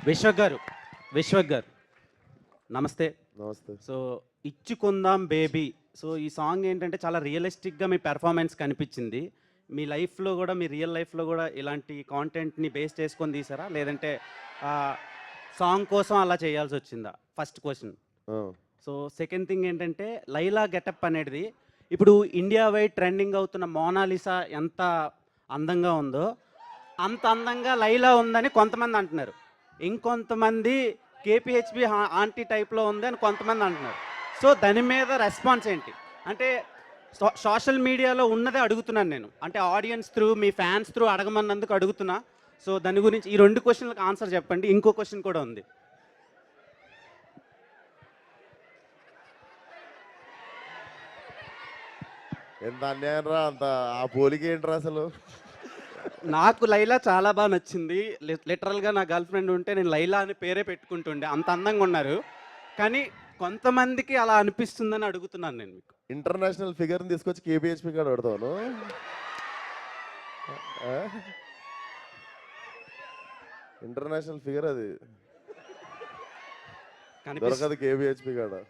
విశ్వక్ గారు, విశ్వక్ గారు నమస్తే. నమస్తే. సో ఇచ్చుకుందాం బేబీ. సో ఈ సాంగ్ ఏంటంటే చాలా రియలిస్టిక్గా మీ పెర్ఫార్మెన్స్ కనిపించింది. మీ లైఫ్లో కూడా, మీ రియల్ లైఫ్లో కూడా ఇలాంటి కాంటెంట్ని బేస్ చేసుకొని తీసారా, లేదంటే సాంగ్ కోసం అలా చేయాల్సి వచ్చిందా? First question. So second thing ఏంటంటే లైలా గెటప్ అనేది ఇప్పుడు ఇండియా వైడ్ ట్రెండింగ్ అవుతున్న మోనాలిసా ఎంత అందంగా ఉందో అంత అందంగా లైలా ఉందని కొంతమంది అంటున్నారు. ఇంకొంతమంది కేపీహెచ్బి ఆంటీ టైప్లో ఉంది అని కొంతమంది అంటున్నారు. సో దాని మీద రెస్పాన్స్ ఏంటి? అంటే సోషల్ మీడియాలో ఉన్నదే అడుగుతున్నాను నేను, అంటే ఆడియన్స్ త్రూ, మీ ఫ్యాన్స్ త్రూ అడగమన్నందుకు అడుగుతున్నా. సో దాని గురించి ఈ రెండు క్వశ్చన్లకు ఆన్సర్ చెప్పండి. ఇంకో క్వశ్చన్ కూడా ఉంది. ఎంత అన్యాయం రా, అంత ఆ పోలిక ఏంట్రా అసలు? నాకు లైలా చాలా బాగా నచ్చింది. లిటరల్గా నా గర్ల్ ఫ్రెండ్ ఉంటే నేను లైలా అని పేరే పెట్టుకుంటుండే, అంత అందంగా ఉన్నారు. కానీ కొంతమందికి అలా అనిపిస్తుందని అడుగుతున్నాను నేను మీకు. ఇంటర్నేషనల్ ఫిగర్ని తీసుకొచ్చి కేబిహెచ్పి కాడ పెడతాను. ఇంటర్నేషనల్ ఫిగర్ అది దొరకదు కేబిహెచ్పి కాడ.